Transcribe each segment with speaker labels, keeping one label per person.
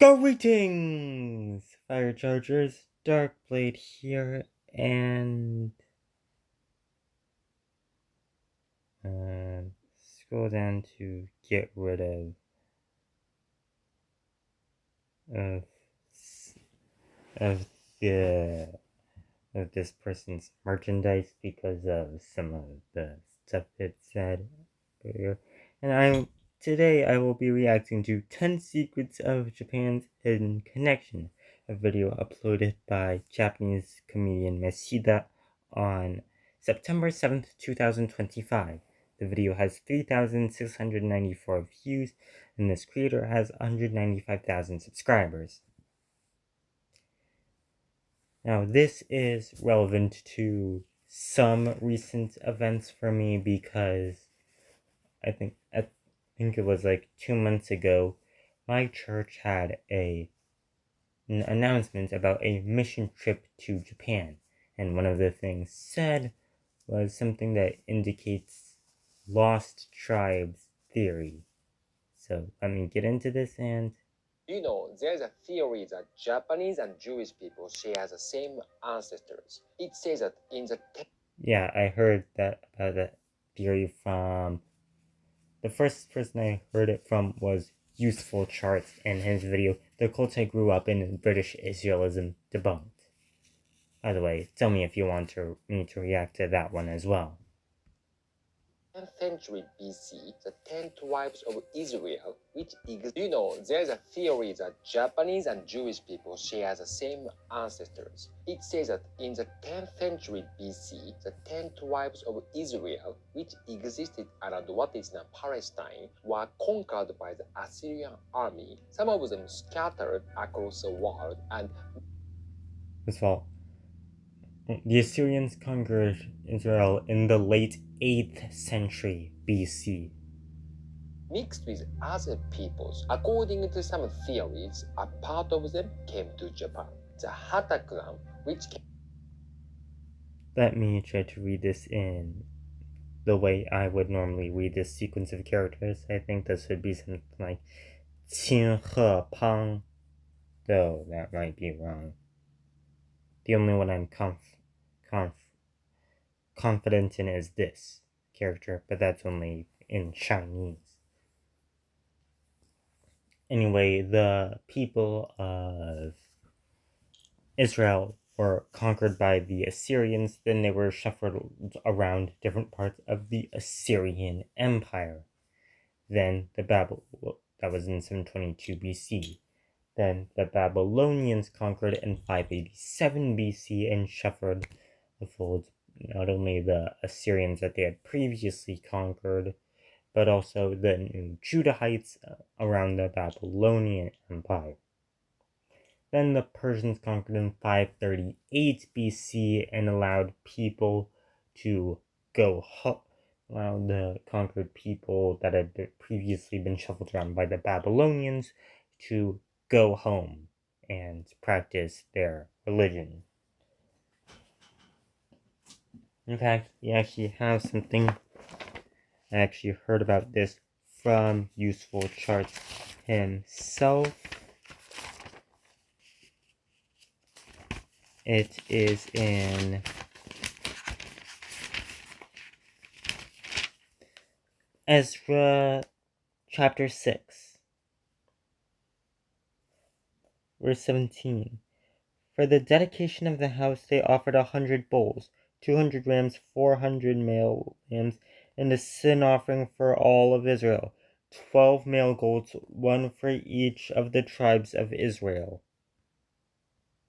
Speaker 1: Greetings, Fire Chargers. Darkblade here, and scroll down to get rid of of the of this person's merchandise because of some of the stuff it said earlier. And today I will be reacting to 10 Secrets of Japan's Hidden Connection, a video uploaded by Japanese comedian Meshida on September 7th, 2025. The video has 3,694 views, and this creator has 195,000 subscribers. Now, this is relevant to some recent events for me because I think it was like 2 months ago, my church had an announcement about a mission trip to Japan, and one of the things said was something that indicates lost tribes theory. So let me get into this. And
Speaker 2: there's a theory that Japanese and Jewish people share the same ancestors. It says that in the
Speaker 1: yeah, I heard that about that theory from the first person I heard it from was Useful Charts in his video, The Cult I Grew Up in British Israelism Debunked. By the way, tell me if you want me to react to that one as well.
Speaker 2: 10th century BC, the 10 tribes of Israel, which exist. There's a theory that Japanese and Jewish people share the same ancestors. It says that in the 10th century BC, the 10 tribes of Israel, which existed around what is now Palestine, were conquered by the Assyrian army, some of them scattered across the world, and
Speaker 1: First of all, the Assyrians conquered Israel in the late 8th century BC.
Speaker 2: Mixed with other peoples. According to some theories, a part of them came to Japan. The Hata clan, which came.
Speaker 1: Let me try to read this in the way I would normally read this sequence of characters. I think this would be something like Qin He Pang, though that might be wrong. The only one I'm confident in is this character, but that's only in Chinese. Anyway, the people of Israel were conquered by the Assyrians, then they were shuffled around different parts of the Assyrian Empire. Then that was in 722 BC. Then the Babylonians conquered in 587 BC and shuffled the fold not only the Assyrians that they had previously conquered, but also the new Judahites around the Babylonian Empire. Then the Persians conquered in 538 BC and allowed people to allowed the conquered people that had previously been shuffled around by the Babylonians to go home and practice their religion. In fact, we actually have something. I actually heard about this from Useful Charts himself. It is in Ezra chapter 6, verse 17. For the dedication of the house they offered 100 bulls, 200 rams, 400 male lambs, and a sin offering for all of Israel, 12 male goats, one for each of the tribes of Israel.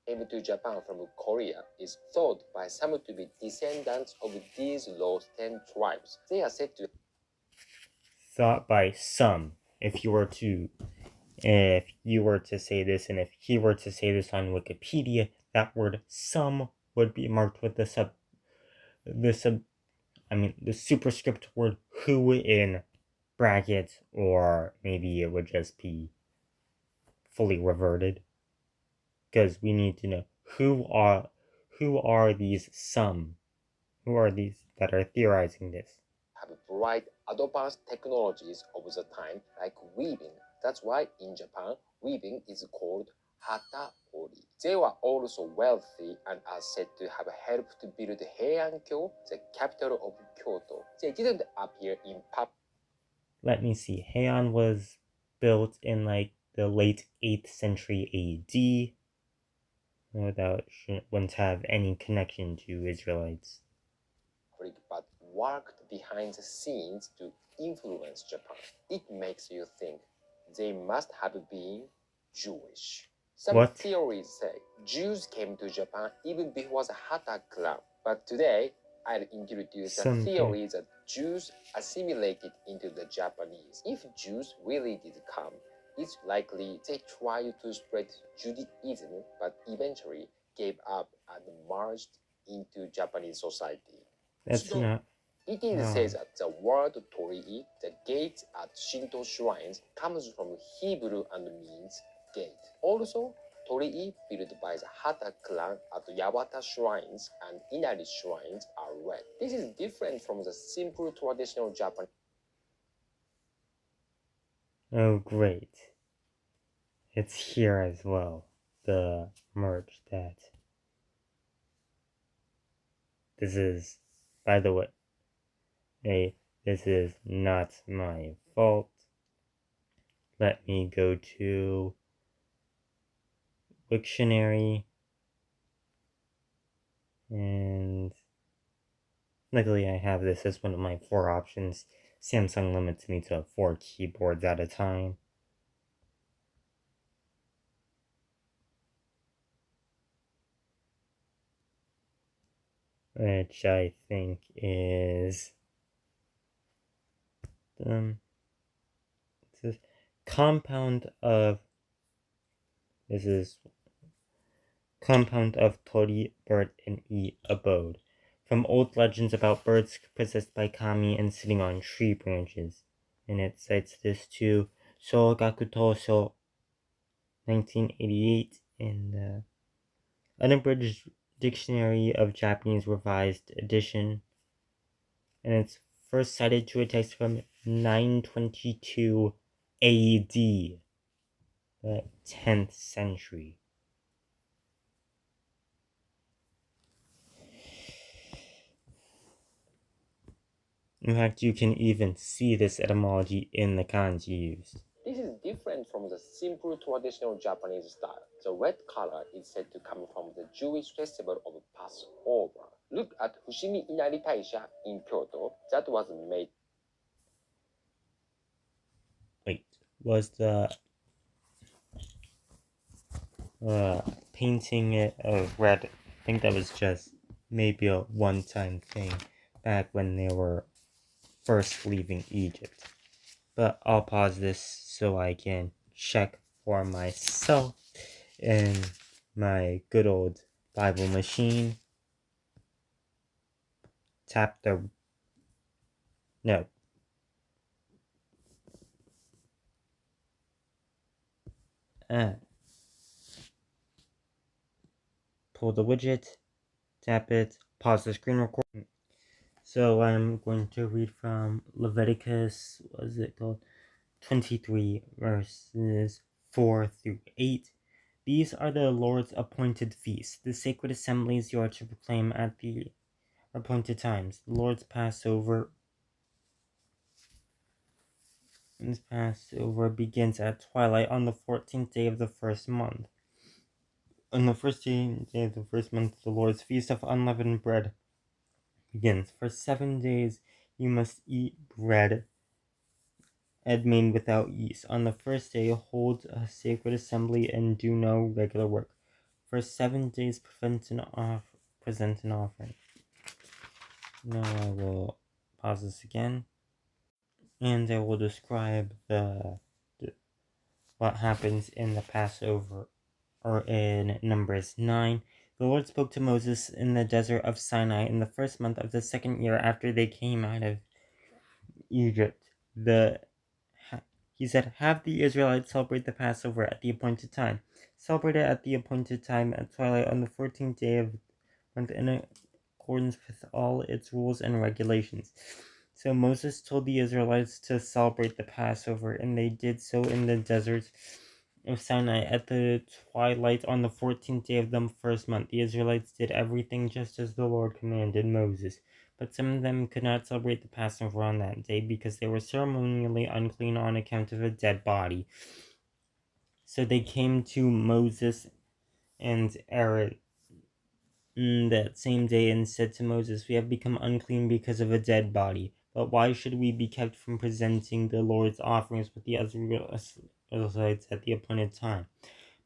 Speaker 2: Came to Japan from Korea is thought by some to be descendants of these lost 10 tribes. They are said to.
Speaker 1: Thought by some. If you were to say this, and if he were to say this on Wikipedia, that word "some" would be marked with the superscript word "who" in brackets, or maybe it would just be fully reverted. Because we need to know who are these some? Who are these that are theorizing this?
Speaker 2: Have bright advanced technologies of the time like weaving, That's why in Japan, weaving is called hata-ori. They were also wealthy and are said to have helped to build Heian-kyo, the capital of Kyoto. They didn't appear in public.
Speaker 1: Let me see. Heian was built in like the late 8th century AD. Without wouldn't have any connection to Israelites.
Speaker 2: But worked behind the scenes to influence Japan. It makes you think they must have been Jewish. Some
Speaker 1: What?
Speaker 2: theories say Jews came to Japan even before the Hata clan. But today, I'll introduce a theory that Jews assimilated into the Japanese. If Jews really did come, it's likely they tried to spread Judaism but eventually gave up and merged into Japanese society.
Speaker 1: That's not.
Speaker 2: It is said that the word torii, the gate at Shinto shrines, comes from Hebrew and means gate. Also, torii built by the Hata clan at Yawata shrines and Inari shrines are red. This is different from the simple traditional Japanese.
Speaker 1: Oh, great. It's here as well. The merch that. This is, by the way, this is not my fault. Let me go to Wiktionary, and luckily I have this as one of my 4 options. Samsung limits me to 4 keyboards at a time. Which I think is this compound of this is compound of tori, bird, and abode. From old legends about birds possessed by kami and sitting on tree branches. And it cites this to Shogaku Tosho 1988 in the Unabridged Dictionary of Japanese Revised Edition. And it's first cited to a text from 922 AD, the 10th century. In fact, you can even see this etymology in the kanji used.
Speaker 2: This is different from the simple traditional Japanese style. The red color is said to come from the Jewish festival of Passover. Look at Fushimi Inari Taisha in Kyoto that was made.
Speaker 1: Wait, was the painting it of red? I think that was just maybe a one-time thing back when they were first leaving Egypt. But I'll pause this so I can check for myself in my good old Bible machine. Tap the. No. Pull the widget, tap it, pause the screen recording. So I'm going to read from Leviticus, what is it called? 23 verses 4 through 8. These are the Lord's appointed feasts, the sacred assemblies you are to proclaim at the appointed times. The Lord's Passover. This Passover begins at twilight on the 14th day of the first month. On the first day of the first month, the Lord's feast of unleavened bread begins. For 7 days you must eat bread made without yeast. On the first day, hold a sacred assembly and do no regular work. For 7 days, present an offering. Now I will pause this again, and I will describe what happens in the Passover, or in Numbers 9. The Lord spoke to Moses in the desert of Sinai in the first month of the second year after they came out of Egypt. He said, have the Israelites celebrate the Passover at the appointed time. Celebrate it at the appointed time at twilight on the 14th day of the month in accordance with all its rules and regulations. So Moses told the Israelites to celebrate the Passover, and they did so in the desert of Sinai at the twilight on the 14th day of the first month. The Israelites did everything just as the Lord commanded Moses. But some of them could not celebrate the Passover on that day because they were ceremonially unclean on account of a dead body. So they came to Moses and Aaron that same day and said to Moses, "We have become unclean because of a dead body. But why should we be kept from presenting the Lord's offerings with the Israelites at the appointed time?"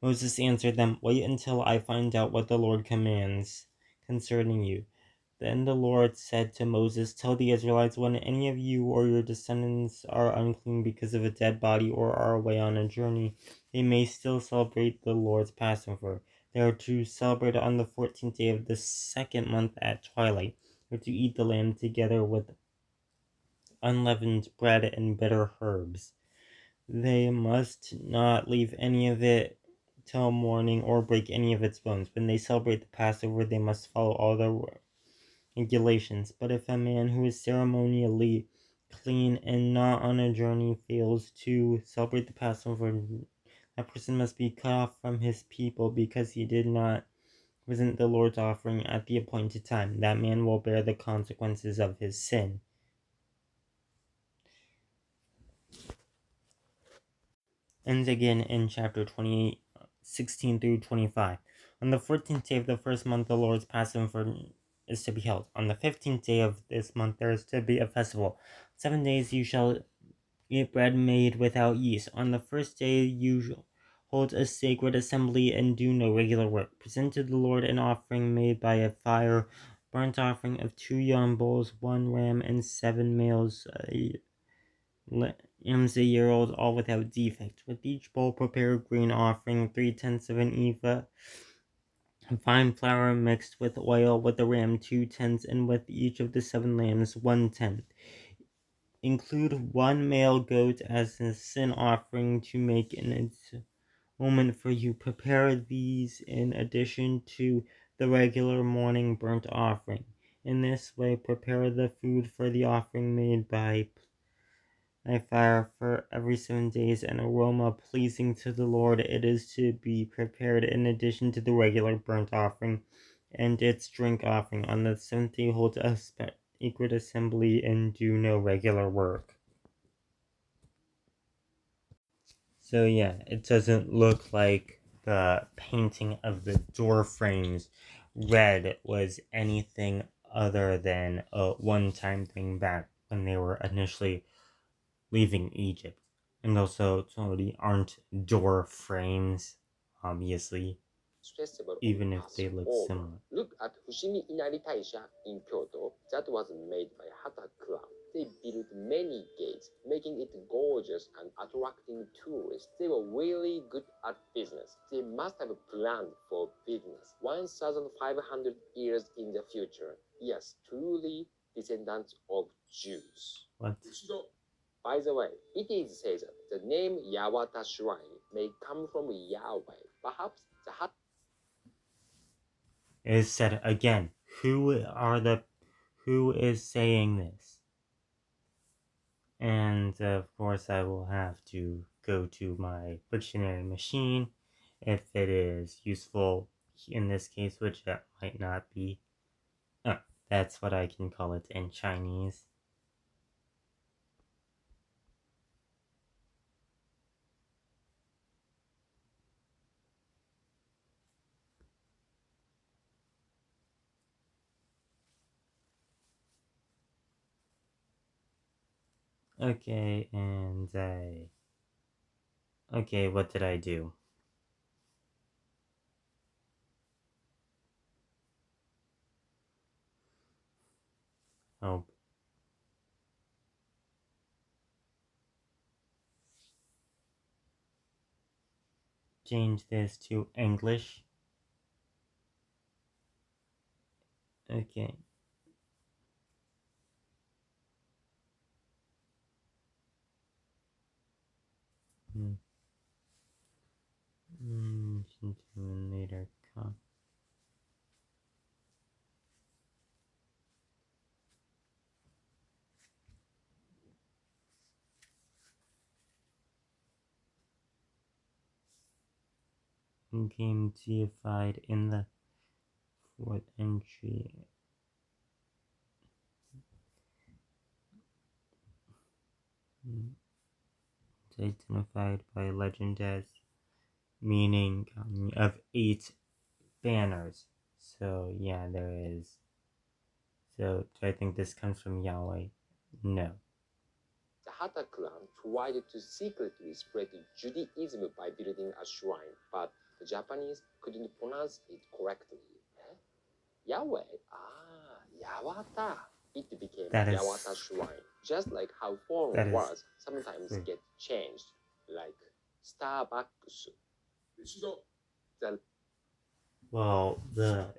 Speaker 1: Moses answered them, "Wait until I find out what the Lord commands concerning you." Then the Lord said to Moses, "Tell the Israelites, when any of you or your descendants are unclean because of a dead body or are away on a journey, they may still celebrate the Lord's Passover. They are to celebrate it on the 14th day of the second month at twilight. They are to eat the lamb together with unleavened bread and bitter herbs. They must not leave any of it till morning or break any of its bones. When they celebrate the Passover, they must follow all the regulations. But if a man who is ceremonially clean and not on a journey fails to celebrate the Passover, that person must be cut off from his people because he did not present the Lord's offering at the appointed time. That man will bear the consequences of his sin." And again in chapter 28, 16 through 25. On the 14th day of the first month, the Lord's Passover is to be held. On the 15th day of this month, there is to be a festival. 7 days you shall eat bread made without yeast. On the first day you hold a sacred assembly and do no regular work. Present to the Lord an offering made by a fire, burnt offering of 2 young bulls, 1 ram, and 7 males, lambs a year old, all without defect. With each bowl prepare a grain offering, 3/10 of an ephah, fine flour mixed with oil, with the ram 2/10, and with each of the 7 lambs 1/10. Include 1 male goat as a sin offering to make an atonement for you. Prepare these in addition to the regular morning burnt offering. In this way, prepare the food for the offering made by fire for every 7 days, an aroma pleasing to the Lord. It is to be prepared in addition to the regular burnt offering and its drink offering. On the seventh day, hold a sacred assembly and do no regular work. So yeah, it doesn't look like the painting of the door frames red was anything other than a one-time thing back when they were initially leaving Egypt. And also, totally aren't door frames, obviously,
Speaker 2: festival of
Speaker 1: even if they look
Speaker 2: Passover.
Speaker 1: similar.
Speaker 2: Look at Fushimi Inari Taisha in Kyoto. That was made by Hata Clan. They built many gates, making it gorgeous and attracting tourists. They were really good at business. They must have planned for business 1,500 years in the future. Yes, truly descendants of Jews.
Speaker 1: What?
Speaker 2: By the way, it is said that the name Yawata Shrine may come from Yahweh. Perhaps the Hata
Speaker 1: It is said again, who is saying this? And of course, I will have to go to my dictionary machine if it is useful in this case, which it might not be. Oh, that's what I can call it in Chinese. Okay, and okay, what did I do? Oh, change this to English. Okay. Hmm. Later. became deified in the 4th century. It's identified by legend as meaning of 8 banners. So yeah, there is. So do I think this comes from Yahweh? No.
Speaker 2: The Hatta clan tried to secretly spread Judaism by building a shrine, but the Japanese couldn't pronounce it correctly. Eh? Yahweh? Ah, Yawata. It became
Speaker 1: That is
Speaker 2: Yawata Shrine, just like how foreign
Speaker 1: is
Speaker 2: words sometimes
Speaker 1: true.
Speaker 2: get changed, like Starbucks. The
Speaker 1: Well, the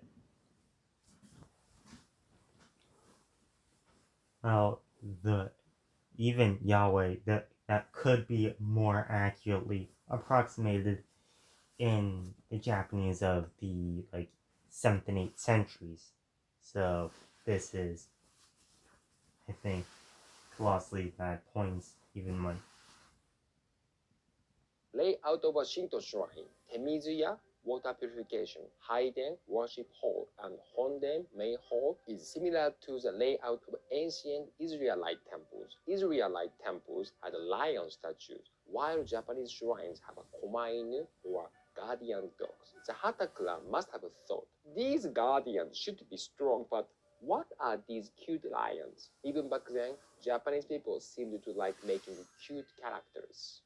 Speaker 1: even Yahweh that could be more accurately approximated in the Japanese of the 7th and 8th centuries. So this is, I think, colossally bad points even when
Speaker 2: layout of a Shinto shrine, Temizuya, water purification, Haiden, worship hall, and Honden, main hall, is similar to the layout of ancient Israelite temples. Israelite temples had lion statues, while Japanese shrines have a komainu, or guardian dogs. The Hatta clan must have thought, these guardians should be strong, but what are these cute lions? Even back then, Japanese people seemed to like making cute characters.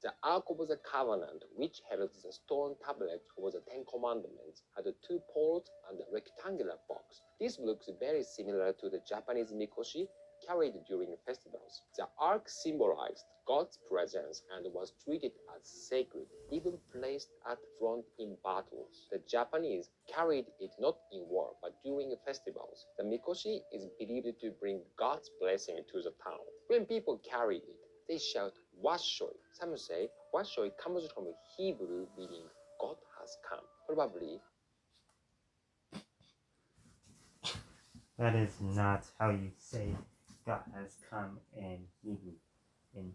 Speaker 2: The Ark of the Covenant, which held the stone tablet of the Ten Commandments, had 2 poles and a rectangular box. This looks very similar to the Japanese mikoshi carried during festivals. The Ark symbolized God's presence and was treated as sacred, even placed at front in battles. The Japanese carried it not in war, but during festivals. The mikoshi is believed to bring God's blessing to the town. When people carried it, they shout Washoi. Some say Washoi comes from Hebrew meaning God has come. Probably
Speaker 1: that is not how you say God has come in Hebrew. In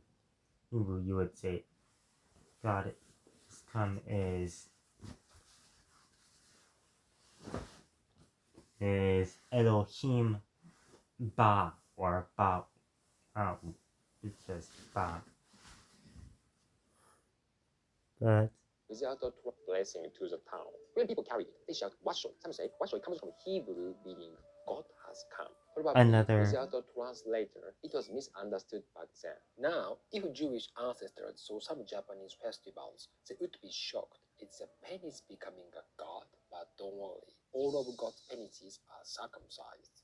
Speaker 1: Hebrew, you would say God has come is Elohim Ba or Ba. It's just Ba. But
Speaker 2: without a blessing to the town. When people carry it, they shout Washoi. Some say Washoi comes from Hebrew meaning God has come. Probably
Speaker 1: another
Speaker 2: without a translator, it was misunderstood back then. Now, if Jewish ancestors saw some Japanese festivals, they would be shocked. It's a penis becoming a god, but don't worry, all of God's penises are circumcised.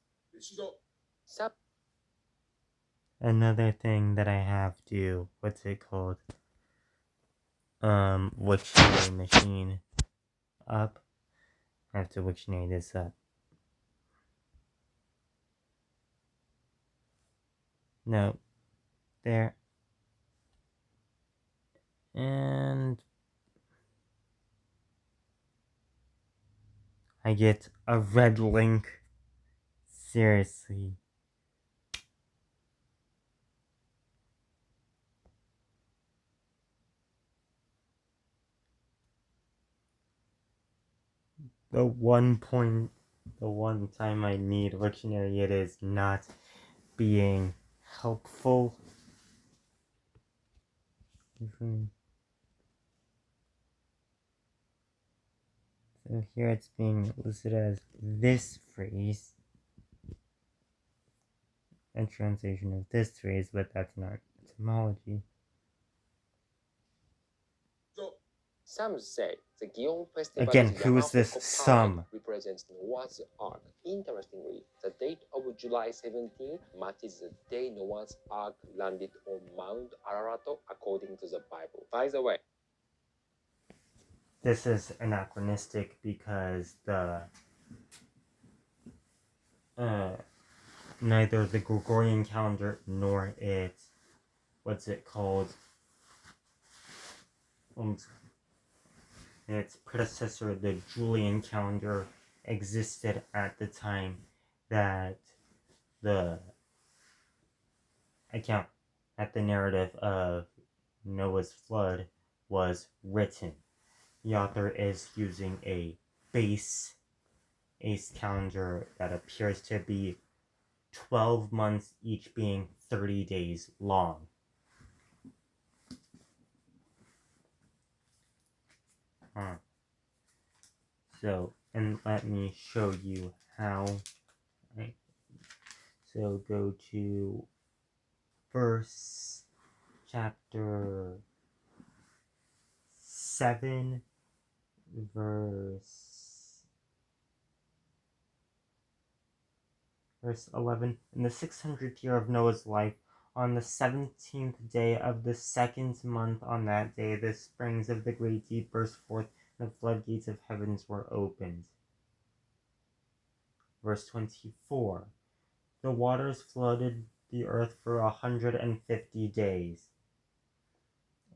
Speaker 1: another thing that I have to what's it called? Wiktionary machine up. I have to Wiktionary this up. No, there. And I get a red link. Seriously. The one time I need Wiktionary, it is not being helpful. So here it's being listed as this phrase, a translation of this phrase, but that's not etymology.
Speaker 2: Some say the Gion festival
Speaker 1: Again,
Speaker 2: is
Speaker 1: who is this
Speaker 2: Yamahuko
Speaker 1: some?
Speaker 2: represents Noah's Ark. Interestingly, the date of July 17 matches the day Noah's Ark landed on Mount Ararat according to the Bible. By the way,
Speaker 1: This is anachronistic because neither the Gregorian calendar nor what's it called? Its predecessor, the Julian calendar, existed at the time that the account, that the narrative of Noah's flood was written. The author is using a base ace calendar that appears to be 12 months, each being 30 days long. Huh. So, and let me show you how. Right? So go to verse chapter 7, verse 11. In the 600th year of Noah's life, on the 17th day of the second month, on that day, the springs of the great deep burst forth, and the floodgates of heavens were opened. Verse 24. The waters flooded the earth for 150 days.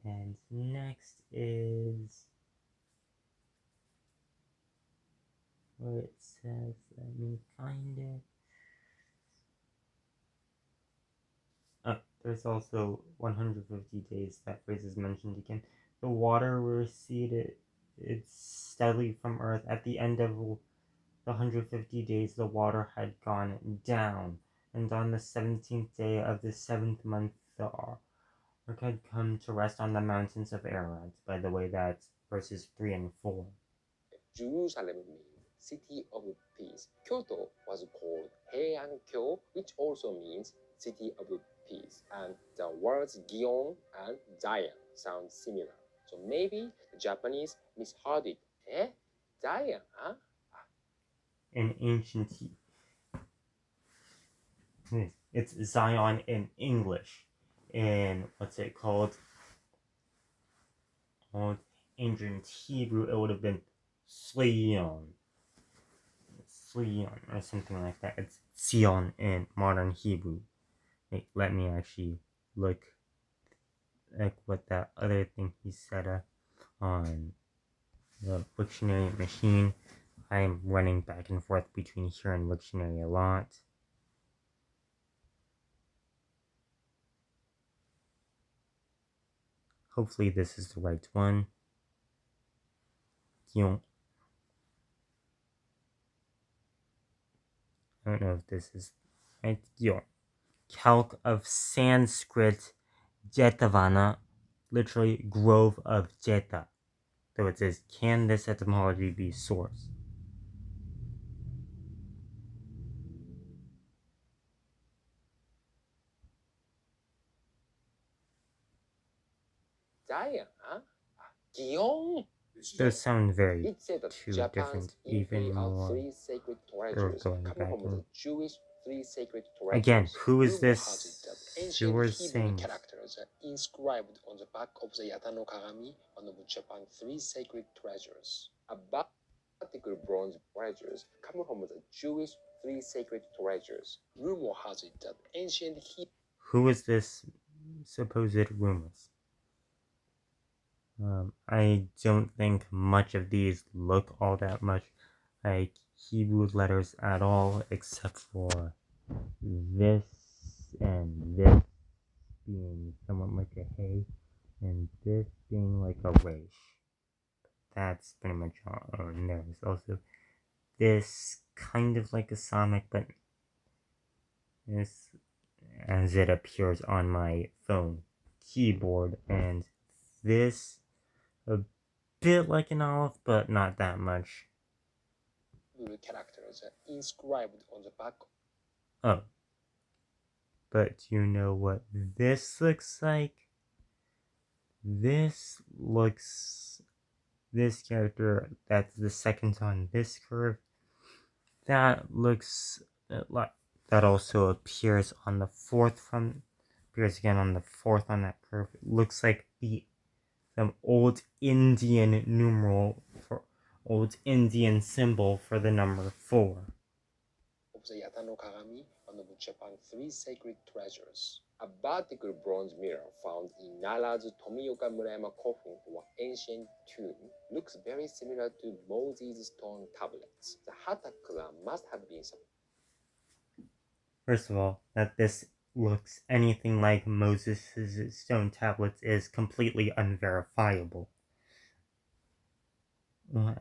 Speaker 1: And next is where it says, let me find it. There's also 150 days. That phrase is mentioned again. The water receded steadily from earth. At the end of the 150 days, the water had gone down. And on the 17th day of the 7th month, the ark had come to rest on the mountains of Ararat. By the way, that's verses 3 and 4.
Speaker 2: Jerusalem means city of peace. Kyoto was called Heian-kyo, which also means city of peace. And the words Gion and Zion sound similar. So maybe the Japanese misheard it. Eh? Zion, huh?
Speaker 1: In ancient, it's Zion in English. In what's it called? Old ancient Hebrew, it would have been Slion, or something like that. It's Sion in modern Hebrew. Wait, let me actually look at what that other thing he said on the Wiktionary machine. I'm running back and forth between here and Wiktionary a lot. Hopefully this is the right one. Gion. I don't know if this is right. Gion. Calc of Sanskrit Jetavana, literally grove of Jeta. Though it says, can this etymology be source?
Speaker 2: Zion, huh? Gion.
Speaker 1: Those sound very
Speaker 2: It said that
Speaker 1: two
Speaker 2: Japan's
Speaker 1: different, even more.
Speaker 2: three sacred
Speaker 1: Or
Speaker 2: treasures
Speaker 1: going
Speaker 2: come
Speaker 1: back
Speaker 2: from
Speaker 1: and
Speaker 2: the Jewish three sacred
Speaker 1: again,
Speaker 2: treasures.
Speaker 1: who is
Speaker 2: Rumor has it that
Speaker 1: this who
Speaker 2: ancient
Speaker 1: are
Speaker 2: Hebrew
Speaker 1: saying
Speaker 2: characters are inscribed on the back of the Yata no Kagami, one of Japan's three sacred treasures. About particular bronze treasures come from the Jewish three sacred treasures. Rumor has it that ancient Hebrew.
Speaker 1: who is this supposed rumors? I don't think much of these look all that much like Hebrew letters at all, except for this and this being somewhat like a hey, and this being like a resh. That's pretty much all. And there's also this kind of like a Sonic, but this as it appears on my phone keyboard, and this a bit like an olive, but not that much.
Speaker 2: characters are inscribed on the back.
Speaker 1: Oh, but do you know what this looks like? This looks, this character that's the second on this curve, that looks like, that also appears on the fourth from, appears again on the fourth on that curve. It looks like the old Indian numeral for old Indian symbol for the number 4.
Speaker 2: Of the Yata no Kagami, one of Japan's three sacred treasures. A vertical bronze mirror found in Nara's Tomioka Murayama Kofun, or ancient tomb, looks very similar to Moses' stone tablets. The Hatakura must have been some.
Speaker 1: First of all, that this looks anything like Moses' stone tablets is completely unverifiable.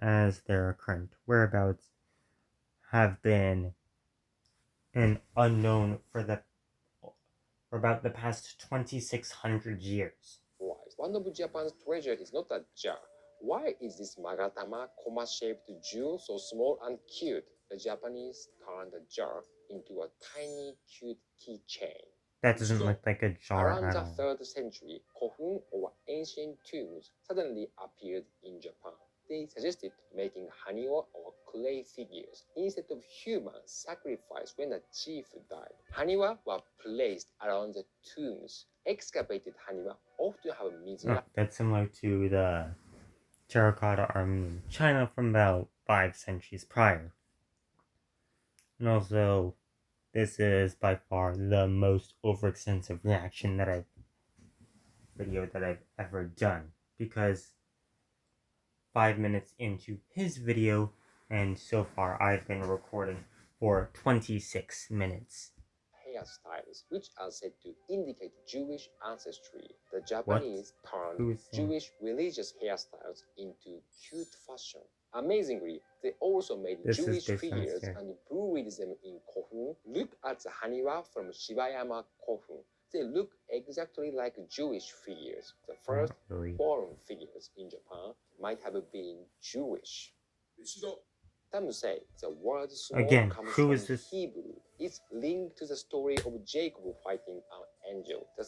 Speaker 1: as their current whereabouts have been an unknown for about the past 2,600 years.
Speaker 2: One of Japan's treasure is not a jar. Why is this magatama koma-shaped jewel so small and cute? The Japanese turned the jar into a tiny, cute keychain.
Speaker 1: That doesn't look like a jar
Speaker 2: Around
Speaker 1: at
Speaker 2: the
Speaker 1: all.
Speaker 2: 3rd century, kofun or ancient tombs suddenly appeared in Japan. They suggested making haniwa or clay figures instead of human sacrifice when a chief died. Haniwa were placed around the tombs. Excavated haniwa often have mizuna.
Speaker 1: That's similar to the terracotta army in China from about 5 centuries prior. And also, this is by far the most overextensive reaction video that I've ever done, because 5 minutes into his video, and so far I've been recording for 26 minutes.
Speaker 2: Hairstyles, which are said to indicate Jewish ancestry. The Japanese turned Jewish religious hairstyles into cute fashion. Amazingly, they also made Jewish figures and buried them in kofun. Look at the haniwa from Shibayama Kofun. They look exactly like Jewish figures. The first foreign figures in Japan might have been Jewish. Some say the word small comes from Hebrew. It's linked to the story of Jacob fighting an angel. The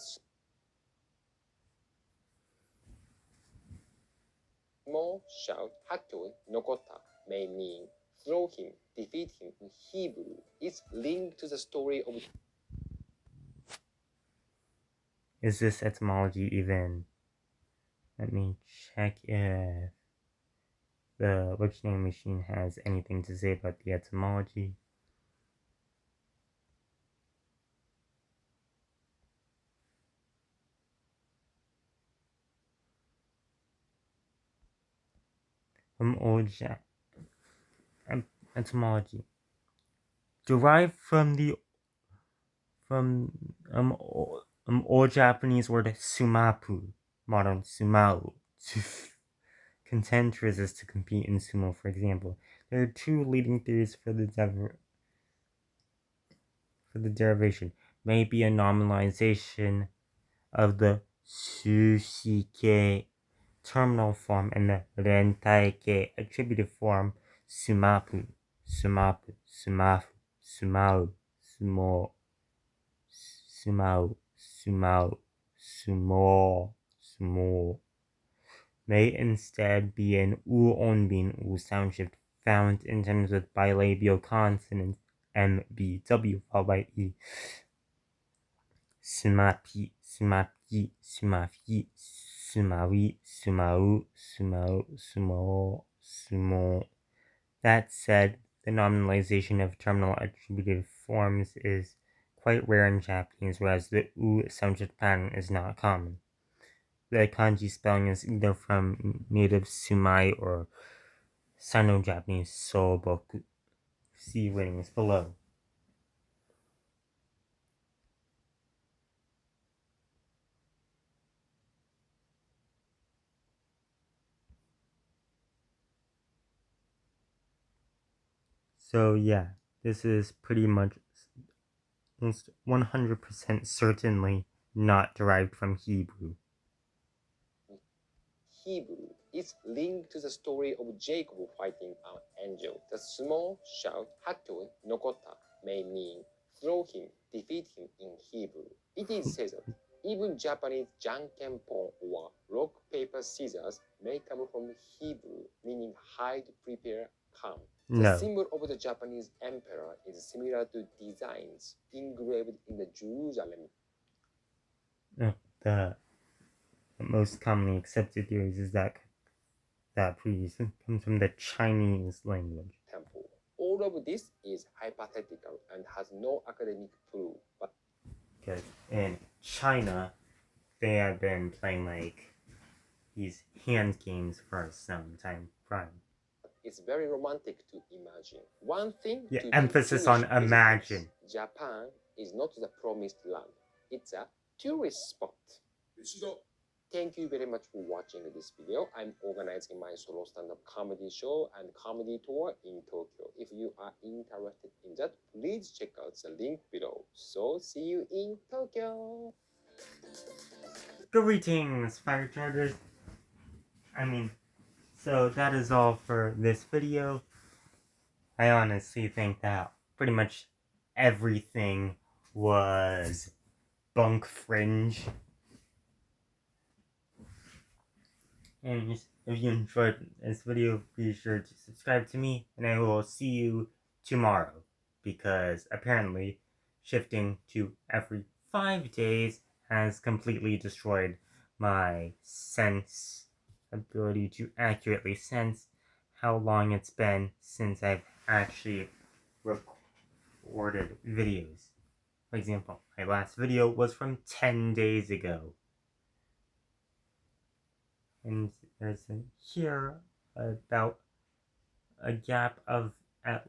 Speaker 2: small shout, Hatoi Nokota, may mean throw him, defeat him in Hebrew. It's linked to the story of.
Speaker 1: Is this etymology even? Let me check if the Wiktionary machine has anything to say about the etymology. From old etymology derived from the old Japanese word sumapu, modern sumau, to contend, resist, to compete in sumo, for example. There are two leading theories for the derivation. Maybe a normalization of the sushike terminal form and the rentaike attributive form sumapu, sumapu, sumafu, sumau, sumo, sumau, sumau, sumo, sumo, may instead be an u-onbin u sound shift found in terms with bilabial consonants m, b, w followed by e. Sumapi, sumapi, sumafi, sumawi, sumau, sumau, sumo, sumo. That said, the nominalization of terminal attributive forms is quite rare in Japanese, whereas the u sound shift pattern is not common. The kanji spelling is either from native Sumai or Sino-Japanese Soboku. See ratings below. So yeah, this is pretty much almost 100% certainly not derived from Hebrew.
Speaker 2: Hebrew is linked to the story of Jacob fighting an angel. The small shout, Hatoi Nokota, may mean throw him, defeat him in Hebrew. It is said that even Japanese jankenpon or rock, paper, scissors may come from Hebrew, meaning hide, prepare, come. The symbol of the Japanese emperor is similar to designs engraved in the Jerusalem.
Speaker 1: The most commonly accepted theories is that previous comes from the Chinese language.
Speaker 2: Temple. All of this is hypothetical and has no academic proof. But
Speaker 1: because in China, they have been playing like these hand games for some time prior.
Speaker 2: It's very romantic to imagine. One thing to
Speaker 1: emphasis on imagine.
Speaker 2: Japan is not the promised land. It's a tourist spot. Thank you very much for watching this video. I'm organizing my solo stand-up comedy show and comedy tour in Tokyo. If you are interested in that, please check out the link below. So see you in Tokyo!
Speaker 1: Greetings, fire chargers. So that is all for this video. I honestly think that pretty much everything was bunk fringe. And if you enjoyed this video, be sure to subscribe to me, and I will see you tomorrow. Because apparently, shifting to every 5 days has completely destroyed my ability to accurately sense how long it's been since I've actually recorded videos. For example, my last video was from 10 days ago. And there's here about a gap of at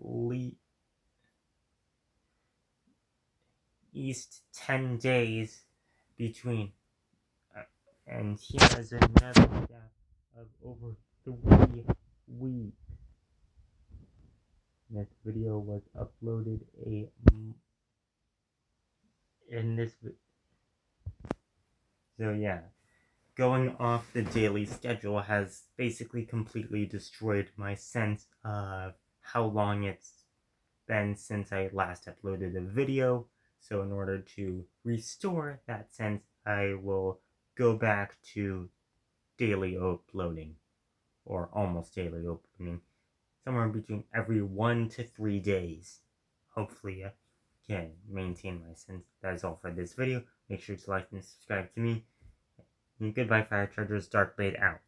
Speaker 1: least 10 days between. And here is another gap of over 3 weeks. This video was uploaded in this. So yeah, going off the daily schedule has basically completely destroyed my sense of how long it's been since I last uploaded a video. So in order to restore that sense, I will go back to daily uploading, or almost daily uploading, somewhere between every 1 to 3 days. Hopefully I can maintain my sense. That is all for this video. Make sure to like and subscribe to me. And goodbye, Fire Chargers. Dark Blade out.